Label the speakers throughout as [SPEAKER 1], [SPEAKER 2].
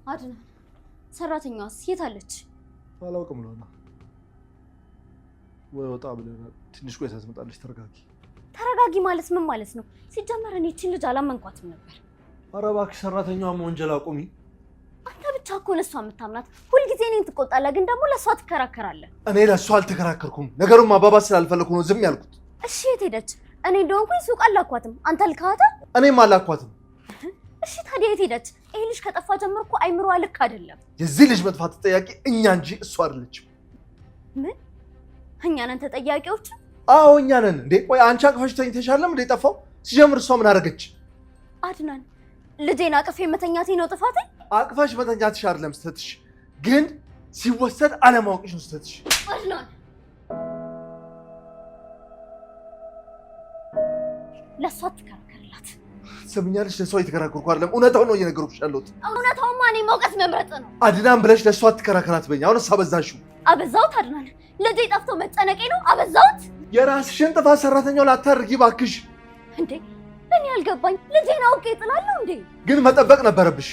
[SPEAKER 1] አድና ሰራተኛዋስ የት አለች?
[SPEAKER 2] አላውቅም ለሆነ ወይ ወጣ ብለና ትንሽ ቆይታ ትመጣለች።
[SPEAKER 1] ተረጋጊ ማለት ምን ማለት ነው? ሲጀመር እኔ እቺን ልጅ አላመንኳትም ነበር።
[SPEAKER 2] ኧረ እባክሽ ሰራተኛዋ ወንጀል አቁሚ።
[SPEAKER 1] አንተ ብቻ እኮ ነሷ የምታምናት። ሁልጊዜ እኔን ትቆጣለህ፣ ግን ደግሞ ለሷ ትከራከራለህ።
[SPEAKER 2] እኔ ለሷ አልተከራከርኩም። ነገሩን ማባባስ ስላልፈለኩ ነው ዝም ያልኩት።
[SPEAKER 1] እሺ የት ሄደች? እኔ እንደሆንኩኝ ሱቅ አላኳትም። አንተ ልካታ?
[SPEAKER 2] እኔም አላኳትም።
[SPEAKER 1] እሺ ታዲያ የት ሄደች? ይሄ ልጅ ከጠፋ ጀምሮ እኮ አይምሮዋ ልክ አይደለም።
[SPEAKER 2] የዚህ ልጅ መጥፋት ተጠያቂ እኛ እንጂ እሷ አይደለችም።
[SPEAKER 1] ምን? እኛ ነን ተጠያቂዎች?
[SPEAKER 2] አዎ እኛ ነን። እንዴ ቆይ አንቺ አቅፈሽ ተኝተሻለም እንዴ? ጠፋው ሲጀምር እሷ ምን አደረገች?
[SPEAKER 1] አድናን ልጄን አቅፌ መተኛቴ ነው ጥፋቴ?
[SPEAKER 2] አቅፈሽ መተኛትሽ አይደለም ስተትሽ፣ ግን ሲወሰድ አለማወቅሽ ነው ስተትሽ።
[SPEAKER 1] አድናን ለሷ ትከራከርላት።
[SPEAKER 2] ሰምኛለሽ? ለሷ እየተከራከርኩ አይደለም፣ እውነታው ነው እየነገርኩሽ ያለሁት።
[SPEAKER 1] እውነታውማ እኔ መውቀስ መምረጥ ነው።
[SPEAKER 2] አድናን ብለሽ ለሷ ትከራከራት በኛ። አሁንስ አበዛሽው።
[SPEAKER 1] አበዛሁት? አድናን ልጄ ጠፍቶ መጨነቄ ነው አበዛሁት?
[SPEAKER 2] የራስሽን ጥፋት ሰራተኛው ላታርጊ ባክሽ።
[SPEAKER 1] እንዴ እኔ አልገባኝ። ልጄን አውቄ እጥላለሁ እንዴ?
[SPEAKER 2] ግን መጠበቅ ነበረብሽ።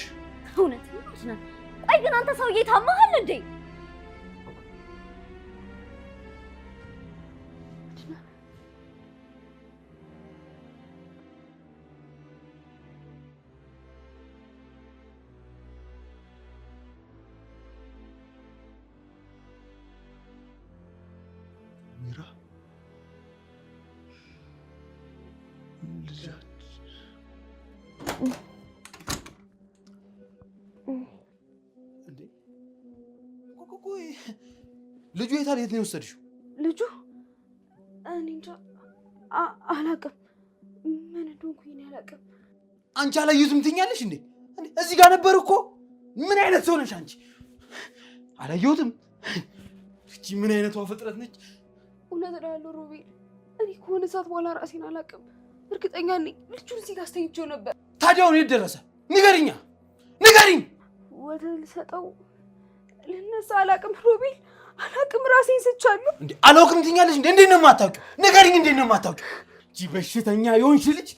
[SPEAKER 1] እውነት ነው አድናን። ቆይ ግን አንተ ሰውዬ ታማሃል እንዴ?
[SPEAKER 2] ሚራ ልጁ የታል? የት ነው የወሰድሽው?
[SPEAKER 3] ልጁ እኔ እንጃ አላውቅም። ምን እንደሆንኩኝ አላውቅም።
[SPEAKER 4] አንቺ አላየሁትም ትኛለሽ እንዴ? እዚህ ጋር ነበር እኮ። ምን አይነት ሰው ነሽ አንቺ? አላየሁትም። እቺ ምን አይነቷ ፍጥረት ነች?
[SPEAKER 3] እውነት እላለሁ ሮቤል፣ እኔ ከሆነ ሰዓት በኋላ ራሴን አላውቅም። እርግጠኛ ነኝ ልጁን እዚህ ጋር አስተኝቼው ነበር።
[SPEAKER 4] ታዲያ አሁን የት ደረሰ? ንገሪኛ፣ ንገሪኝ።
[SPEAKER 3] ወደ ልሰጠው ልነሳ አላውቅም ሮቤል፣ አላውቅም። ራሴን ስቻለሁ።
[SPEAKER 4] እንዴ አላውቅም ትኛለሽ እንዴ? እንዴት ነው የማታውቂው? ንገሪኝ፣ እንዴት ነው የማታውቂው? እቺ በሽተኛ የሆንሽ ልጅ፣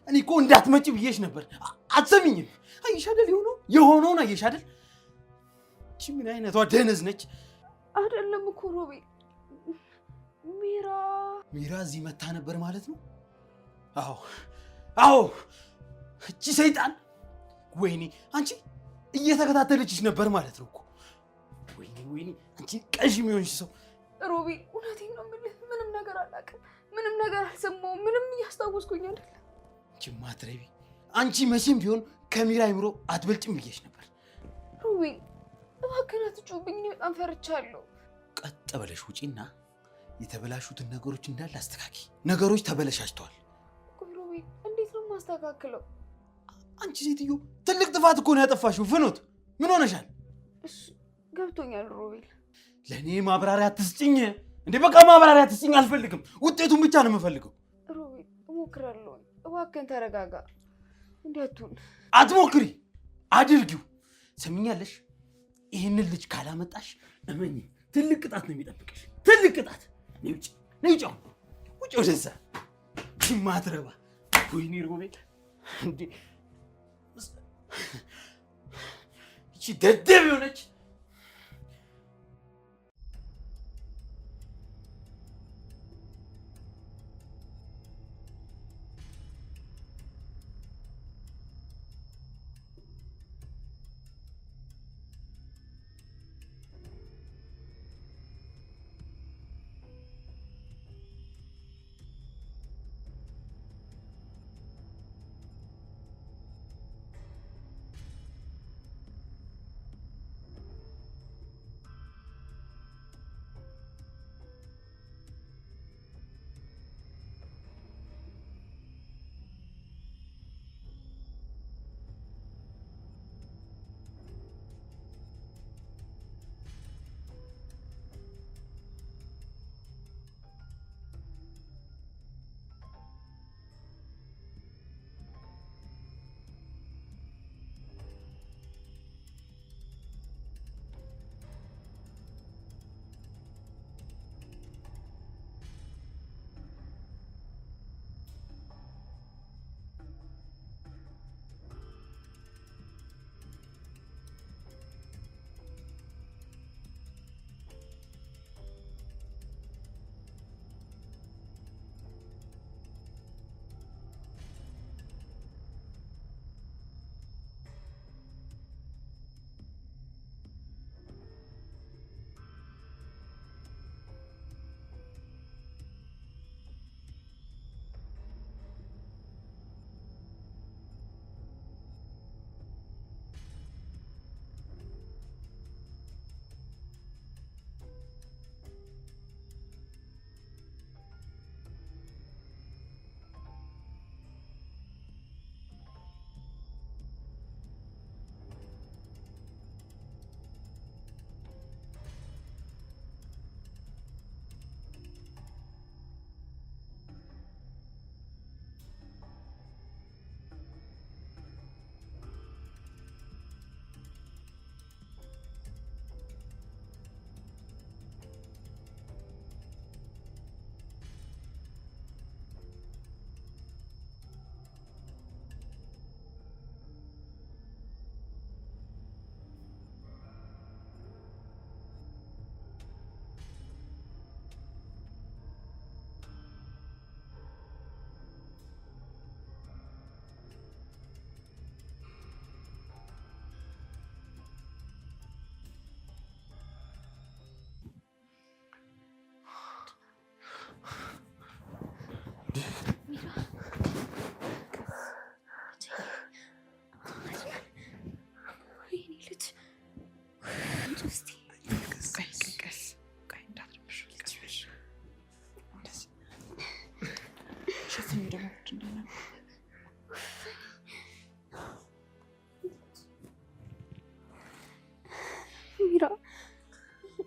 [SPEAKER 4] እኔ እኮ እንዳትመጪ ብዬሽ ነበር። አትሰሚኝም? አየሽ አይደል? የሆነውን አየሽ አይደል? እቺ ምን አይነቷ ደነዝ ነች?
[SPEAKER 3] አይደለም እኮ ሮቤል፣
[SPEAKER 4] ሚራ እዚህ መታ ነበር ማለት ነው? አዎ፣ እቺ ሰይጣን። ወይኔ አንቺ እየተከታተለችሽ ነበር ማለት ነው እኮ። ወይኔ አንቺ ቀሽም የሆንሽ ሰው።
[SPEAKER 3] ሮቤል እውነቴን ነው የምልህ፣ ምንም ነገር አላውቅም፣ ምንም ነገር አልሰማሁም፣ ምንም እያስታወስኩኝ አይደለም።
[SPEAKER 4] አንቺ ማትረቢ፣ አንቺ መቼም ቢሆን ከሚራ አይምሮ አትበልጭም ብዬሽ ነበር።
[SPEAKER 3] ሮቤል እባክህን አትጩህብኝ፣ እኔ በጣም ፈርቻለሁ።
[SPEAKER 4] ቀጥ ብለሽ ውጪና የተበላሹትን ነገሮች እንዳለ አስተካኪ። ነገሮች ተበለሻሽተዋል።
[SPEAKER 3] ሮቤል እንዴት ነው የማስተካክለው?
[SPEAKER 4] አንቺ ሴትዮ ትልቅ ጥፋት እኮ ነው ያጠፋሽው። ፍኖት ምን ሆነሻል?
[SPEAKER 3] እሺ ገብቶኛል ሮቤል።
[SPEAKER 4] ለእኔ ማብራሪያ አትስጭኝ እንዴ! በቃ ማብራሪያ አትስጭኝ፣ አልፈልግም። ውጤቱን ብቻ ነው የምፈልገው።
[SPEAKER 3] ሮቤል እሞክራለሁ፣ እባክህን ተረጋጋ። እንዴቱን
[SPEAKER 4] አትሞክሪ፣ አድርጊው። ሰምኛለሽ? ይህንን ልጅ ካላመጣሽ እመኝ፣ ትልቅ ቅጣት ነው የሚጠብቅሽ። ትልቅ ቅጣት። ነይ ውጭ ወደዛ ማትረባ። ወይኔ ሮቤል እንዴ! ይቺ ደደብ የሆነች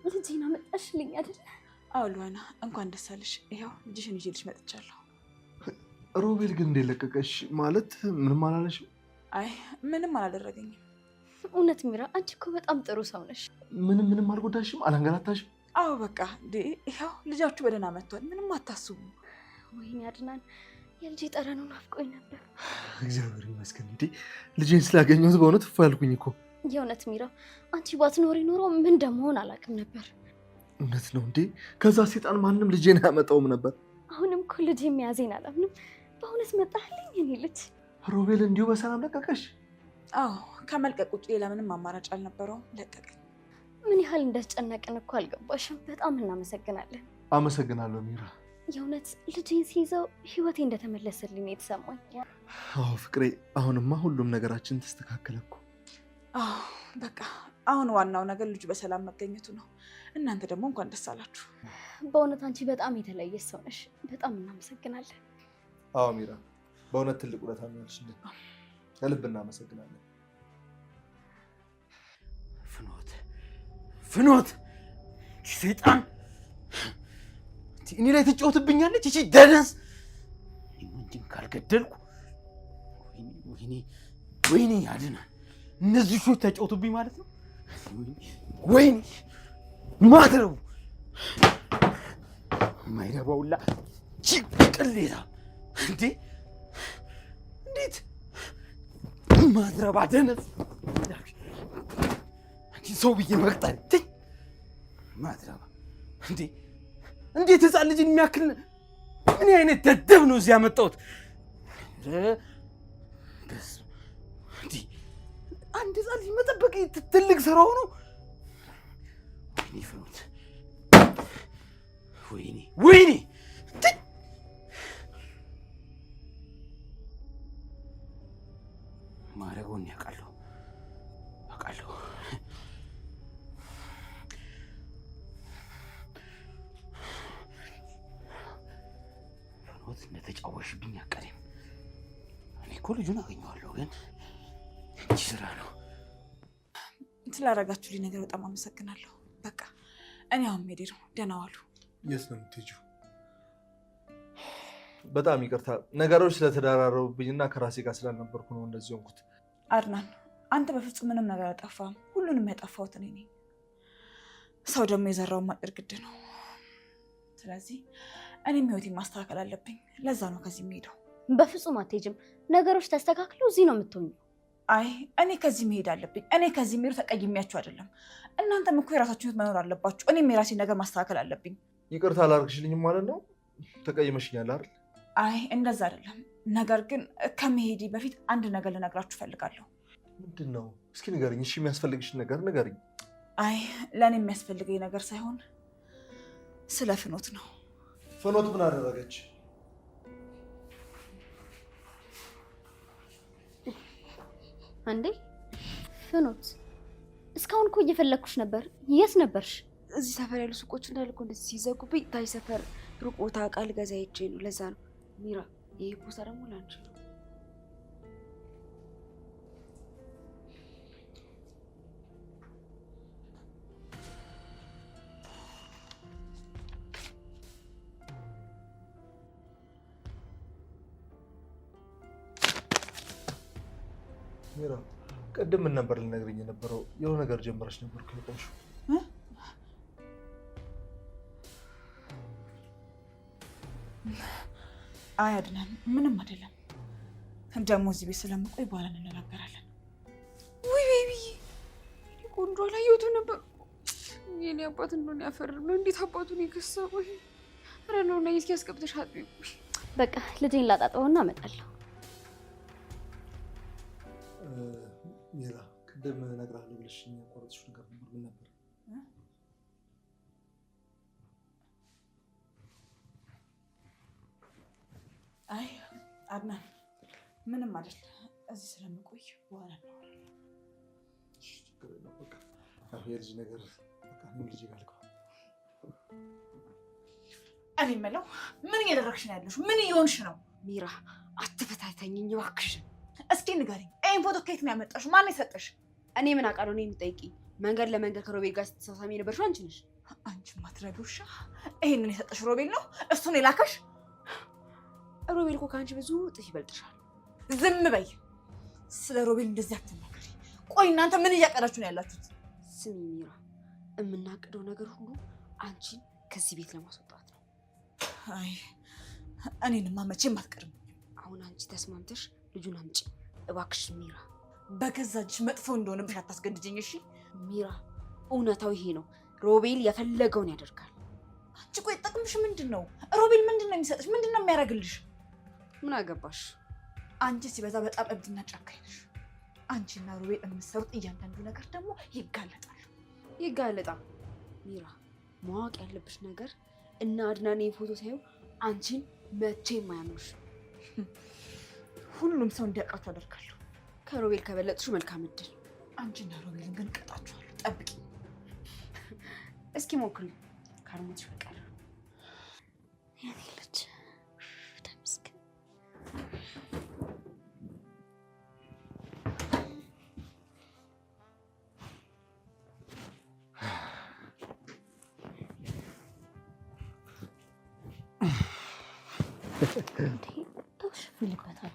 [SPEAKER 1] ልጄን አመጣሽልኝ አይደል?
[SPEAKER 5] አዎ ሉዋና፣ እንኳን ደስ አለሽ። ይኸው ልጅሽን ይዤልሽ መጥቻለሁ።
[SPEAKER 2] ሮቤል ግን እንደለቀቀሽ ማለት ምንም አላለሽም?
[SPEAKER 5] አይ ምንም አላደረገኝም።
[SPEAKER 1] እውነት ሚራ፣ አንቺ እኮ በጣም ጥሩ ሰው ነሽ።
[SPEAKER 2] ምንም አልጎዳሽም? አላንገላታሽም?
[SPEAKER 5] አዎ በቃ ይኸው ልጃችሁ በደህና መጥቷል። ምንም አታስቡ።
[SPEAKER 1] ወይኔ አድናን፣ የልጄ ጠረኑ ናፍቆኝ ነበር።
[SPEAKER 2] እግዚአብሔር ይመስገን። እንዴ ልጄን ስላገኘሁት በእውነት እፎ ያልኩኝ እኮ።
[SPEAKER 1] የእውነት ሚራ፣ አንቺ ባትኖሪ ኖሮ ምን እንደመሆን አላውቅም ነበር።
[SPEAKER 2] እውነት ነው እንዴ? ከዛ ሴጣን ማንም ልጄን አያመጣውም ነበር።
[SPEAKER 1] አሁንም እኮ ልጄ የሚያዜን አላምንም። በእውነት መጣህልኝ የኔ ልጅ።
[SPEAKER 2] ሮቤል እንዲሁ በሰላም ለቀቀሽ?
[SPEAKER 5] አዎ ከመልቀቅ ውጭ ሌላ ምንም አማራጭ አልነበረውም። ለቀቀኝ።
[SPEAKER 1] ምን ያህል እንዳስጨነቅን እኮ አልገባሽም። በጣም እናመሰግናለን።
[SPEAKER 2] አመሰግናለሁ ሚራ።
[SPEAKER 1] የእውነት ልጄን ሲይዘው ህይወቴ እንደተመለሰልኝ የተሰማኝ።
[SPEAKER 2] አዎ ፍቅሬ፣ አሁንማ ሁሉም ነገራችን ተስተካከለ እኮ።
[SPEAKER 5] አዎ በቃ አሁን ዋናው ነገር ልጁ በሰላም መገኘቱ ነው። እናንተ ደግሞ እንኳን ደስ አላችሁ።
[SPEAKER 1] በእውነት አንቺ በጣም የተለየ ሰው ነሽ። በጣም እናመሰግናለን።
[SPEAKER 2] አዎ ሚራ፣ በእውነት ትልቅ ውለታ ነው ያልሽልን። ከልብ እናመሰግናለን።
[SPEAKER 4] ፍኖት ሰይጣን እኔ ላይ ትጫወትብኛለች። እቺ ደነስ እንጂን ካልገደልኩ ወይኔ ያድናል። እነዚህ ሾች ተጫወቱብኝ ማለት ነው። ወይኔ ማትረቡ ማይረባውላ ቅሌታ እንዴት ማትረባ ደነስ ሰው ብዬ መቅጠር ማትረባ እንዴት ህፃን ልጅ የሚያክል ምን አይነት ደደብ ነው እዚህ ያመጣሁት? አንድ ህፃን ልጅ መጠበቅ ትልቅ ስራው ነው። ወይኔ ፍኖት፣ ወይኔ ማረገውን ያውቃለሁ። ፍኖት እንደተጫወሽብኝ አቀደም። እኔ እኮ ልጁን አገኘዋለሁ፣ ግን እንጂ ስራ ነው።
[SPEAKER 5] ስላደረጋችሁልኝ ነገር በጣም አመሰግናለሁ። በቃ እኔ አሁን መሄድ ነው። ደህና ዋሉ።
[SPEAKER 2] የት ነው የምትሄጂው? በጣም ይቅርታ፣ ነገሮች ስለተደራረቡብኝና ከራሴ ጋር ስላልነበርኩ ነው እንደዚህ ሆንኩት።
[SPEAKER 5] አድናን፣ አንተ በፍጹም ምንም ነገር አጠፋም። ሁሉንም ያጠፋሁት እኔ ነኝ። ሰው ደግሞ የዘራውን ማጭድ ግድ ነው። ስለዚህ እኔም ህይወቴን ማስተካከል አለብኝ። ለዛ ነው ከዚህ የምሄደው።
[SPEAKER 1] በፍጹም አትሄጂም። ነገሮች ተስተካክለው እዚህ ነው የምትሆኚው።
[SPEAKER 5] አይ እኔ ከዚህ መሄድ አለብኝ። እኔ ከዚህ የምሄዱ ተቀይሜያችሁ አይደለም። እናንተም እኮ የራሳችሁን ህይወት መኖር አለባችሁ። እኔም የራሴን ነገር ማስተካከል አለብኝ።
[SPEAKER 2] ይቅርታ አላደረግሽልኝም ማለት ነው? ተቀይመሽኛል አይደል?
[SPEAKER 5] አይ እንደዛ አይደለም። ነገር ግን ከመሄዴ በፊት አንድ ነገር ልነግራችሁ ፈልጋለሁ።
[SPEAKER 2] ምንድን ነው? እስኪ ንገሪኝ። እሺ የሚያስፈልግሽን ነገር ንገሪኝ።
[SPEAKER 5] አይ ለእኔ የሚያስፈልገኝ ነገር ሳይሆን ስለ ፍኖት ነው።
[SPEAKER 2] ፍኖት ምን አደረገች?
[SPEAKER 1] አንዴ ፍኖት፣ እስካሁን እኮ እየፈለግኩሽ ነበር። የት ነበርሽ?
[SPEAKER 3] እዚህ ሰፈር ያሉ ሱቆች እንዳለ እኮ እንደዚህ ሲዘጉብኝ ታች ሰፈር ሩቅ ቦታ ዕቃ ልገዛ ሄጄ ነው። ለዛ ነው። ሚራ፣ ይሄ ቦርሳ ደግሞ ላንቺ ነው።
[SPEAKER 2] ሚራ፣ ቅድም ምን ነበር ልነግረኝ የነበረው? የሆነ ነገር ጀምረሽ ነበር እኮ የቆምሽው።
[SPEAKER 5] አይ አድናን፣ ምንም አይደለም። ደግሞ እዚህ ቤት ስለምቆይ በኋላ እንነጋገራለን።
[SPEAKER 3] ውይ ቤቢ፣ ቆንጆ አላየሁትም ነበር። የኔ አባት እንደሆነ ያፈርም ነው። እንዴት አባቱን የከሰው? ኧረ ነው ነይ እስኪ አስገብተሽ አጥቢ።
[SPEAKER 1] በቃ ልጄን ላጣጣውና እመጣለሁ።
[SPEAKER 2] ሚራ፣ ቅድም እነግርሃለሁ ብለሽኝ ያቋረጥሽው ነገር ነበር። ምን ነበር?
[SPEAKER 5] አይ አድናን፣ ምንም አይደል። እዚህ ስለምቆይ በኋላ ነው።
[SPEAKER 2] ችግር የለውም። በቃ የልጅ ነገር በቃ ልጅ ጋልከው።
[SPEAKER 5] እኔ የምለው ምን እያደረግሽ ነው ያለሽው? ምን እየሆንሽ ነው?
[SPEAKER 3] ሚራ፣ አትፈታተኝኝ እባክሽ።
[SPEAKER 5] እስኪ ንገሪኝ፣ ይሄን ፎቶ ከየት ነው ያመጣሽው? ማን የሰጠሽ?
[SPEAKER 3] እኔ ምን አውቃለሁ? እኔ የምጠይቂኝ መንገድ ለመንገድ ከሮቤል ጋር ስትሳሳሚ የነበርሽው አንቺ ነሽ።
[SPEAKER 5] አንቺ ማትረዱሻ ይሄንን የሰጠሽ ሮቤል ነው? እሱን የላከሽ?
[SPEAKER 3] ሮቤል እኮ ከአንቺ ብዙ እጥፍ ይበልጥሻል።
[SPEAKER 5] ዝም በይ። ስለ ሮቤል እንደዚህ አትናገሪ። ቆይ እናንተ ምን እያቀዳችሁ ነው ያላችሁት?
[SPEAKER 3] ስሚ ሚራ፣ የምናቅደው ነገር ሁሉ አንቺን ከዚህ ቤት ለማስወጣት ነው።
[SPEAKER 5] አይ እኔንማ መቼም አትቀርም።
[SPEAKER 3] አሁን አንቺ ተስማምተሽ ልጁን አምጪ እባክሽ ሚራ።
[SPEAKER 5] በገዛ እጅሽ መጥፎ እንደሆነብሽ አታስገድጅኝ እሺ?
[SPEAKER 3] ሚራ፣ እውነታው ይሄ ነው። ሮቤል የፈለገውን ያደርጋል።
[SPEAKER 5] አንቺ ቆይ ጥቅምሽ ምንድን ነው? ሮቤል ምንድን ነው የሚሰጥሽ? ምንድን ነው የሚያደርግልሽ?
[SPEAKER 3] ምን አገባሽ?
[SPEAKER 5] አንቺ ሲበዛ በጣም እብድና ጨካኝ ነሽ። አንቺና ሮቤል የምትሰሩት እያንዳንዱ ነገር ደግሞ ይጋለጣል።
[SPEAKER 3] ይጋለጣል ሚራ፣ ማወቅ ያለብሽ ነገር እና አድናን ፎቶ ሳይው አንቺን መቼም አያምኑሽም።
[SPEAKER 5] ሁሉም ሰው እንዲያውቃችሁ አደርጋለሁ።
[SPEAKER 3] ከሮቤል ከበለጥሽው መልካም እድል።
[SPEAKER 5] አንቺና ሮቤልን ግን እቀጣችኋለሁ። ጠብቂ።
[SPEAKER 3] እስኪ ሞክሪ ካልሞትሽ በቀር።
[SPEAKER 1] የኔ ልጅ ተመስገን። ተውሽልበታል።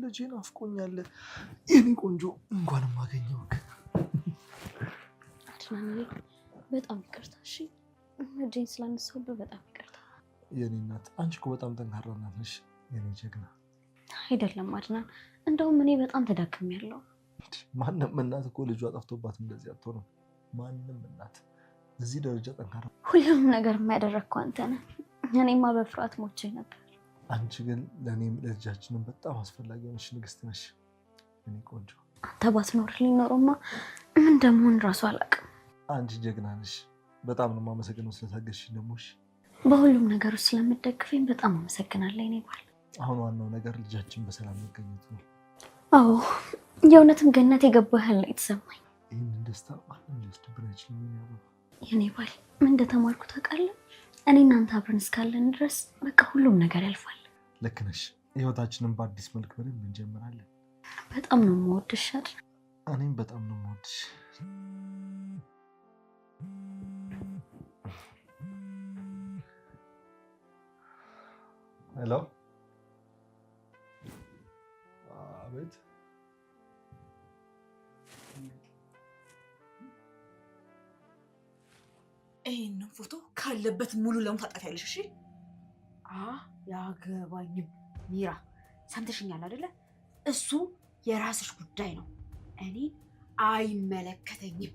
[SPEAKER 2] ልጄን አፍቆኛል። የኔ ቆንጆ እንኳንም አገኘሁህ።
[SPEAKER 1] አድናንዬ በጣም ይቅርታ እሺ። እጄን ስላነሳሁብህ በጣም ይቅርታ።
[SPEAKER 2] የኔ እናት አንቺ እኮ በጣም ጠንካራ እናት ነሽ። የኔ ጀግና።
[SPEAKER 1] አይደለም አድናን፣ እንደውም እኔ በጣም ተዳክሜያለሁ።
[SPEAKER 2] ማንም እናት እኮ ልጇ ጠፍቶባት እንደዚህ አትሆንም። ማንም እናት እዚህ ደረጃ ጠንካራ።
[SPEAKER 1] ሁሉም ነገር የሚያደረግከው አንተ ነህ። እኔማ በፍርሃት ሞቼ ነበር።
[SPEAKER 2] አንቺ ግን ለእኔም ለልጃችንም በጣም አስፈላጊ ሆነሽ ንግስት ነሽ። የኔ ቆንጆ።
[SPEAKER 1] አንተ ባትኖርልኝ ኖሮማ ምን እንደምሆን እራሱ አላውቅም።
[SPEAKER 2] አንቺ ጀግና ነሽ። በጣም ነው የማመሰግነው ስለታገስሽኝ። ደግሞ
[SPEAKER 1] በሁሉም ነገር ውስጥ ስለምትደግፈኝ በጣም አመሰግናለሁ የኔ ባል።
[SPEAKER 2] አሁን ዋናው ነገር ልጃችን በሰላም መገኘቱ ነው።
[SPEAKER 1] አዎ የእውነትም ገነት የገባህ ያህል ነው የተሰማኝ።
[SPEAKER 2] ይህንን ደስታ ማንም ሊወስድብን አይችልም።
[SPEAKER 1] የኔ ባል ምን እንደተማርኩ ታውቃለህ? እኔ እናንተ አብረን እስካለን ድረስ በቃ ሁሉም ነገር ያልፋል።
[SPEAKER 2] ልክ ነሽ። ህይወታችንን በአዲስ መልክ በደንብ እንጀምራለን።
[SPEAKER 1] በጣም ነው የምወድሽ አይደል?
[SPEAKER 2] እኔም በጣም ነው የምወድሽ። ሄሎ። አቤት።
[SPEAKER 5] ይሄንን ፎቶ ካለበት ሙሉ ለሙሉ ታጠፊያለሽ እሺ?
[SPEAKER 3] ያገባኝም ሚራ፣ ሰምተሽኛል አይደለ? እሱ የራስሽ ጉዳይ ነው፣ እኔ አይመለከተኝም።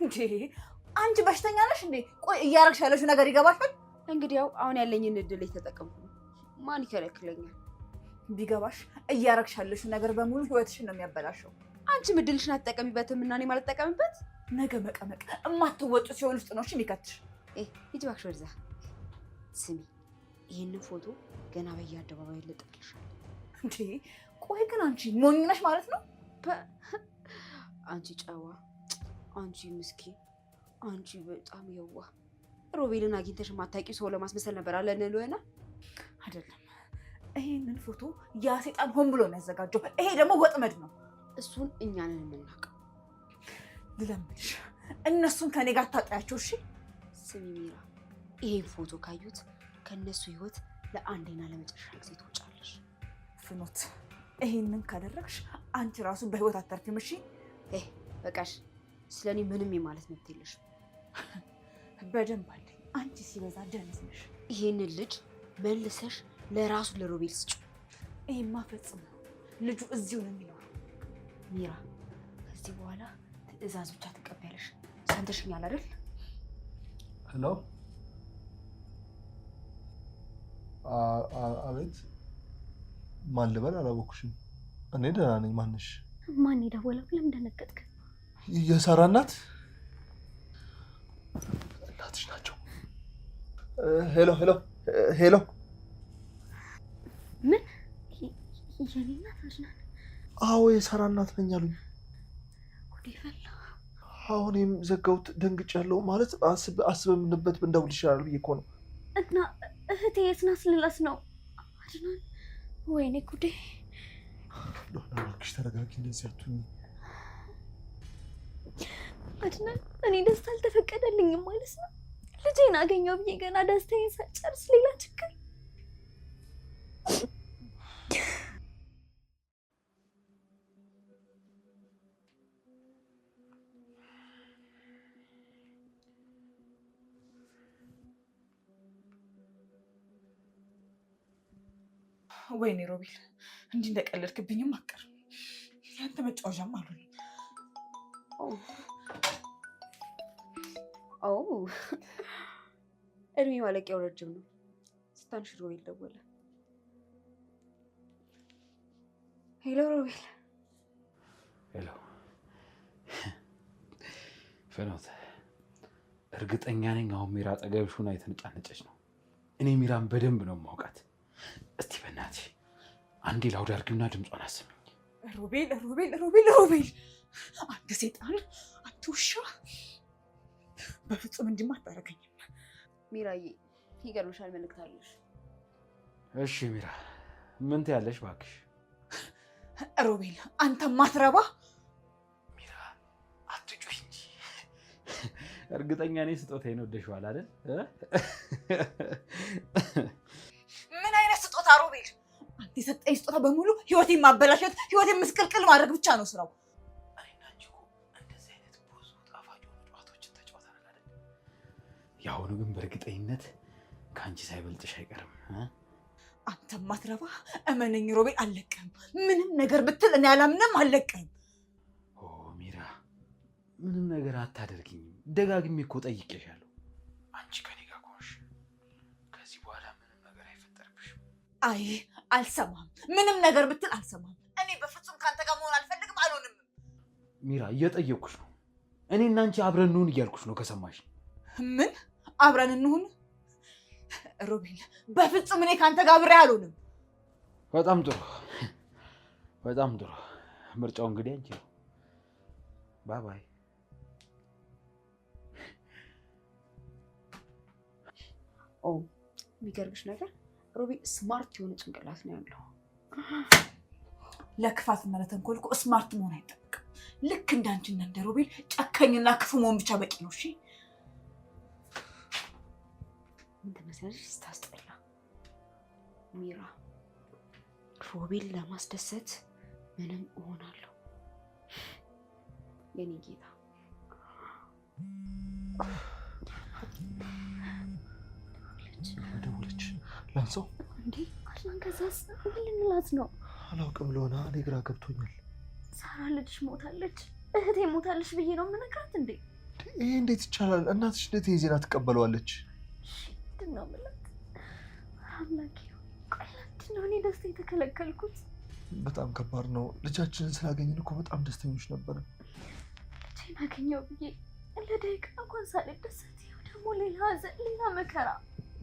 [SPEAKER 5] እንዴ አንቺ በሽተኛ ነሽ እንዴ? ቆይ እያረግሽ ያለሽው ነገር ይገባሻል?
[SPEAKER 3] እንግዲህ ያው አሁን ያለኝን እድል የተጠቀምኩ ነው። ማን ይከለክለኛል?
[SPEAKER 5] ቢገባሽ እያረግሽ ያለሽው ነገር በሙሉ ህይወትሽን ነው የሚያበላሸው።
[SPEAKER 3] አንቺም እድልሽን አትጠቀሚበትም እና እኔ ማልጠቀምበት?
[SPEAKER 5] ነገ መቀመቅ እማትወጡ ሲሆን ውስጥ ነው እሺ የሚከትሽ።
[SPEAKER 3] ሂጂ እባክሽ ወደዛ። ስሚ፣ ይህንን ፎቶ ገና በየአደባባዩ ልጥልሻለሁ።
[SPEAKER 5] እንዴ ቆይ ግን አንቺ ሞኝ ነሽ ማለት ነው?
[SPEAKER 3] አንቺ ጨዋ፣ አንቺ ምስኪን፣ አንቺ በጣም የዋህ። ሮቤልን አግኝተሽ የማታውቂው ሰው ለማስመሰል ነበር አለ እንለውና
[SPEAKER 5] አይደለም። ይሄንን ፎቶ ያ ሰይጣን ሆን ብሎ ነው ያዘጋጀው። ይሄ ደግሞ ወጥመድ ነው።
[SPEAKER 3] እሱን እኛ ነን የምናውቀው።
[SPEAKER 5] ልለምንሽ፣ እነሱን ከኔ ጋር ታጣያቸው እሺ?
[SPEAKER 3] ስሚ ሚራ፣ ይሄን ፎቶ ካዩት ከነሱ ህይወት ለአንዴና ለመጨረሻ ጊዜ ትወጫለሽ።
[SPEAKER 5] ፍኖት፣ ይሄንን ካደረግሽ አንቺ ራሱ በህይወት አታርፊም እሺ?
[SPEAKER 3] በቃሽ። ስለኔ ምንም የማለት መብት የለሽም።
[SPEAKER 5] በደንብ አለኝ። አንቺ ሲበዛ ደንዝ ነሽ።
[SPEAKER 3] ይሄንን ልጅ መልሰሽ ለራሱ ለሮቤል ስጪው።
[SPEAKER 5] ይሄማ ፈጽሞ ልጁ እዚሁ ነው የሚኖረው።
[SPEAKER 3] ሚራ፣ ከዚህ በኋላ ትዕዛዝ ብቻ ትቀበያለሽ። ሰምተሽኛል አይደል?
[SPEAKER 2] ሄሎ። አቤት። ማን ልበል? አላወኩሽም። እኔ ደህና ነኝ። ማንሽ?
[SPEAKER 1] ማን የደወለው? ለምን ደነገጥክ?
[SPEAKER 2] የሳራ እናት። እናትሽ ናቸው። ሄሎ ሄሎ ሄሎ።
[SPEAKER 1] ምን? የኔ እናት አድናን?
[SPEAKER 2] አዎ የሳራ እናት ነኝ አሉኝ።
[SPEAKER 1] ጉዴ ፈላ።
[SPEAKER 2] አሁንም ዘጋሁት። ደንግጫለሁ። ማለት አስበምንበት ብንደውል ይሻላል ብዬ እኮ ነው።
[SPEAKER 1] እና እህቴ የት ናት ልላት ነው? አድናን፣ ወይኔ ጉዴ።
[SPEAKER 2] እባክሽ ተረጋጊ። እንደዚህ አትሁኚ።
[SPEAKER 1] አድናን እኔ ደስታ አልተፈቀደልኝም ማለት ነው? ልጄን አገኘው ብዬ ገና ደስታዬን ሳጨርስ ሌላ ችግር።
[SPEAKER 5] ወይኔ ሮቤል እንዲህ እንደቀለድክብኝም አቀር ያንተ መጫወቻም አሉኝ።
[SPEAKER 3] እድሜ ማለቂያው ረጅም ነው። ስታንሽ ሮቤል ደወለ። ሄሎ ሮቤል።
[SPEAKER 4] ሄሎ ፍኖት፣ እርግጠኛ ነኝ አሁን ሚራ አጠገብሽ ሆና የተነጫነጨች ነው። እኔ ሚራን በደንብ ነው የማውቃት። እስቲ በእናትሽ አንዴ ላውድ አድርጊውና ድምጿን አስሚኝ።
[SPEAKER 5] ሮቤል ሮቤል ሮቤል ሮቤል፣ አንተ ሴጣን፣ አንተ ውሻ፣ በፍጹም እንዲህ አታደርገኝም።
[SPEAKER 3] ሚራዬ ይገርምሻል፣ መልዕክት አለሽ።
[SPEAKER 4] እሺ ሚራ ምን ትያለሽ? እባክሽ
[SPEAKER 5] ሮቤል አንተ ማትረባ።
[SPEAKER 4] ሚራ አትጩኝ እንጂ። እርግጠኛ ነኝ ስጦታዬን ወደሽዋል አይደል?
[SPEAKER 5] ምን አይነት ስጦታ ሮቤል? አንተ የሰጠኝ ስጦታ በሙሉ ህይወቴን ማበላሸት፣ ህይወቴን ምስቅልቅል ማድረግ ብቻ ነው ስራው።
[SPEAKER 4] እኔና አንቺ እኮ እንደዚህ አይነት ብዙ ጣፋጭ የሆኑ ጨዋታዎችን ተጫውተናል አይደል? የአሁኑ ግን በእርግጠኝነት ከአንቺ ሳይበልጥሽ አይቀርም።
[SPEAKER 5] አንተ ማትረባ፣ እመነኝ ሮቤል፣ አልለቅህም። ምንም ነገር ብትል እኔ አላምንም፣ አልለቅህም።
[SPEAKER 4] ኦ ሚራ፣ ምንም ነገር አታደርጊኝም። ደጋግሜ እኮ ጠይቄሻለሁ። አንቺ ከኔ ጋር ከሆንሽ ከዚህ በኋላ ምንም ነገር አይፈጠርብሽም።
[SPEAKER 5] አይ አልሰማም። ምንም ነገር ብትል አልሰማም። እኔ በፍጹም ከአንተ ጋር መሆን አልፈልግም፣ አልሆንም።
[SPEAKER 4] ሚራ እየጠየኩሽ ነው። እኔ እና አንቺ አብረን እንሁን እያልኩሽ ነው። ከሰማሽ
[SPEAKER 5] ምን አብረን እንሁን? ሮቤል በፍጹም እኔ ከአንተ ጋር አብሬ አልሆንም።
[SPEAKER 4] በጣም ጥሩ፣ በጣም ጥሩ። ምርጫው እንግዲህ አንቺ ነው። ባይ ባይ።
[SPEAKER 3] ኦ የሚገርምሽ ነገር ሮቤል ስማርት የሆነ ጭንቅላት ነው ያለው።
[SPEAKER 5] ለክፋትና ለተንኮል እኮ ስማርት መሆን አይጠበቅም። ልክ እንዳንቺና እንደ ሮቤል ጨካኝና ክፉ መሆን ብቻ በቂ ነው። እሺ
[SPEAKER 3] ምን ትመስላለሽ? ስታስጠላ ሚራ። ሮቤል ለማስደሰት ምንም እሆናለሁ። የኔ ጌታ
[SPEAKER 2] ደውለች። ላንሳው
[SPEAKER 1] እንዴ? አድናን ከዛስ ምን ልንላት ነው?
[SPEAKER 2] አላውቅም። ለሆነ እኔ ግራ ገብቶኛል።
[SPEAKER 1] ሳራ ልጅሽ ሞታለች፣ እህቴ ሞታለች ብዬ ነው የምነግራት እንዴ?
[SPEAKER 2] ይሄ እንዴት ይቻላል? እናትሽ እንዴት ይሄ ዜና ትቀበለዋለች?
[SPEAKER 1] ምንድን ነው የምላት? አምላኬ ቆይ፣ ምንድን ነው እኔ ደስታ የተከለከልኩት?
[SPEAKER 2] በጣም ከባድ ነው። ልጃችንን ስላገኘን እኮ በጣም ደስተኞች ነበር።
[SPEAKER 1] ልጄን አገኘው ብዬ ለደቂቃ እንኳን ሳልደሰት፣ ይኸው ደግሞ ሌላ ሐዘን፣ ሌላ መከራ።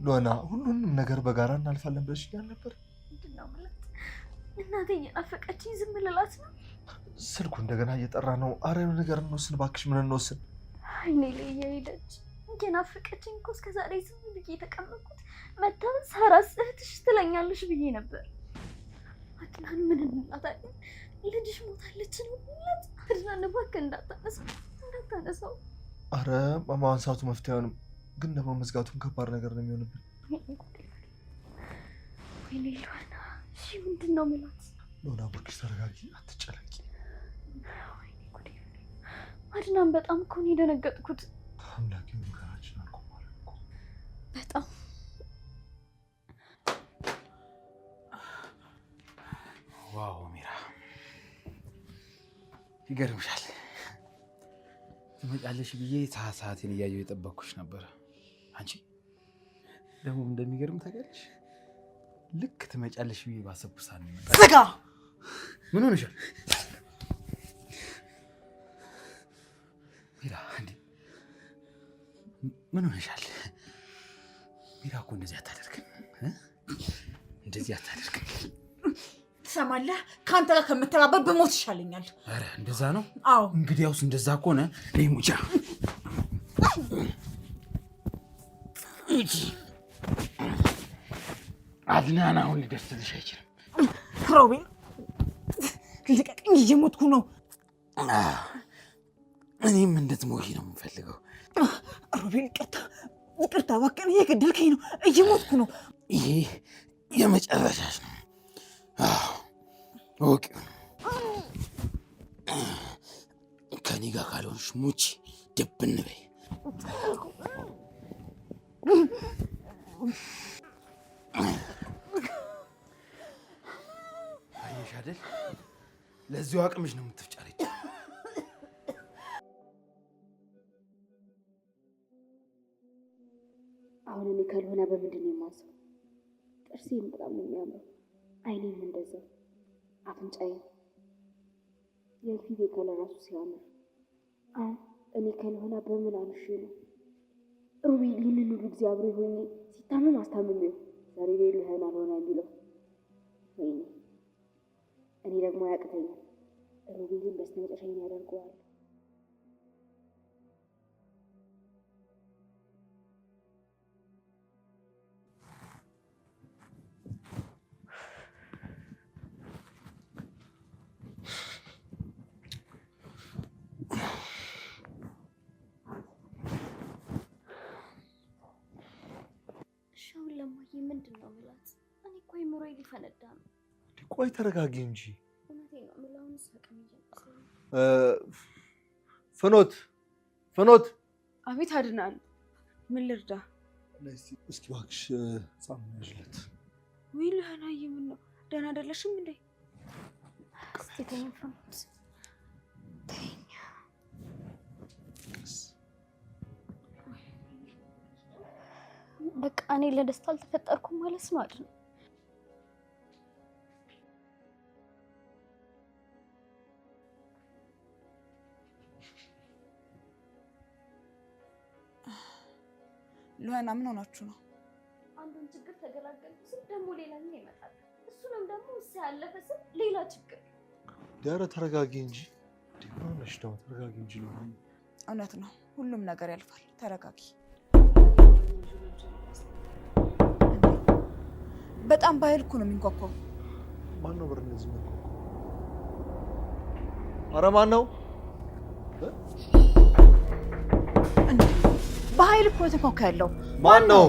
[SPEAKER 2] ሎና ሁሉንም ነገር በጋራ እናልፋለን ብለሽኛል ነበር።
[SPEAKER 1] ምንድን ነው የምላት? እናቴ እየናፈቀችኝ ዝም ልላት ነው?
[SPEAKER 2] ስልኩ እንደገና እየጠራ ነው። ኧረ የሆነ ነገር እንወስን እባክሽ። ምን እንወስን?
[SPEAKER 1] አይኔ ላይ እየሄደች እየናፈቀችኝ እኮ እስከ ዛሬ ዝም ብዬ የተቀመጥኩት መታ ሳራስ እህትሽ ትለኛለሽ ብዬ ነበር። አድናን ምን እንላታለን? ልጅሽ ሞታለች ነው እንላት? አድናን እባክህ እንዳታነሳው።
[SPEAKER 2] ኧረ ማንሳቱ መፍትሄ አይሆንም፣ ግን ደግሞ መዝጋቱን ከባድ ነገር ነው የሚሆንብን።
[SPEAKER 1] ወይኔ ሎና፣ እሺ ምንድን ነው የምላት?
[SPEAKER 2] ሎና እባክሽ ተረጋጊ፣ አትጨነቂ።
[SPEAKER 1] ወይኔ ጉዴ! አድናን በጣም እኮ ነው የደነገጥኩት።
[SPEAKER 2] አምላኬ መከራችን አልቆም ማለት እኮ
[SPEAKER 1] በጣም
[SPEAKER 4] ዋው ሚራ፣ ይገርምሻል። ትመጫለሽ ብዬ ሰዓቴን እያየሁ የጠበቅኩሽ ነበረ። አንቺ ደግሞ እንደሚገርም ታውቂያለሽ፣ ልክ ትመጫለሽ ብዬ ባሰብኩት ሰዓት ነው የመጣሽው።
[SPEAKER 5] ዝጋ!
[SPEAKER 4] ምን ሆነሻል ሚራ? እንዴ ምን ሆነሻል ሚራ? እኮ እንደዚህ አታደርግም፣ እንደዚህ አታደርግም።
[SPEAKER 5] ትሰማለህ? ከአንተ ጋር ከምተባበር በሞት ይሻለኛል።
[SPEAKER 4] ኧረ እንደዛ ነው?
[SPEAKER 5] አዎ።
[SPEAKER 4] እንግዲያውስ እንደዛ ከሆነ እኔ ሙቻ አድናን አሁን ሊደርስልሽ አይችልም።
[SPEAKER 5] ሮቤል ልቀቀኝ፣ እየሞትኩ ነው።
[SPEAKER 4] እኔም እንድትሞቂ ነው የምፈልገው።
[SPEAKER 5] ሮቤል ይቅርታ እባክህን፣ እየገደልከኝ ነው፣ እየሞትኩ ነው።
[SPEAKER 4] ይሄ የመጨረሻሽ ነው። ኦኬ ከኔ ጋር ካልሆንሽ ሙቺ ድብን በይ። አየሽ አይደል? ለዚሁ አቅምሽ ነው የምትፍጨረጭ።
[SPEAKER 1] አሁን እኔ ካልሆነ በምንድን ነው የማዘው? ጥርሴም በጣም ነው የሚያምረው፣ አይኔም እንደዛው፣ አፍንጫዬ የፊቴ ከለር ራሱ ሲያምር። አሁን እኔ ካልሆነ በምን አንሽ ነው? ሮቤል ይህንን ሁሉ ጊዜ አብሮ ሆኜ ሲታመም አስታምሜው ዛሬ ላይ ልህን አልሆነ የሚለው ወይኔ፣ እኔ ደግሞ ያቅተኛል። ሮቤልን በስተመጨረሻ ያደርገዋል። ሻውን ለማየ ምንድን ነው የምላት? እኔ እኮ አይምሮዬ ሊፈነዳ ነው።
[SPEAKER 2] ቆይ ተረጋጊ እንጂ።
[SPEAKER 1] እውነቴን ነው የምለው። አሁን ሳቅም
[SPEAKER 2] ፍኖት።
[SPEAKER 3] አቤት አድናን፣ ምን ልርዳ?
[SPEAKER 2] እስኪ እባክሽ ጻም ያዥለት።
[SPEAKER 3] ወይ ልህናዬ፣ ምን ነው ደህና አይደለሽም እንዴ?
[SPEAKER 1] እስኪ ተይኝ ፍኖት፣ ተይኝ። በቃ እኔ ለደስታ አልተፈጠርኩም ማለት ነው አይደል?
[SPEAKER 5] ሉሃና ምን ሆናችሁ ነው?
[SPEAKER 1] አንዱን ችግር ተገላገልኩ ስል ደግሞ ሌላኛው ይመጣል። እሱንም ደግሞ እሱ ያለፈ ስል ሌላ ችግር።
[SPEAKER 2] ኧረ ተረጋጊ እንጂ። ሆነሽ ነው? ተረጋጊ እንጂ።
[SPEAKER 5] እውነት ነው፣ ሁሉም ነገር ያልፋል። ተረጋጊ። በጣም በኃይል እኮ ነው የሚንኳኳው።
[SPEAKER 2] ማን ነው በር እንደዚህ የሚንኳኳው? ኧረ ማን ነው?
[SPEAKER 5] በኃይል እኮ የተንኳኳ ያለው
[SPEAKER 2] ማን ነው?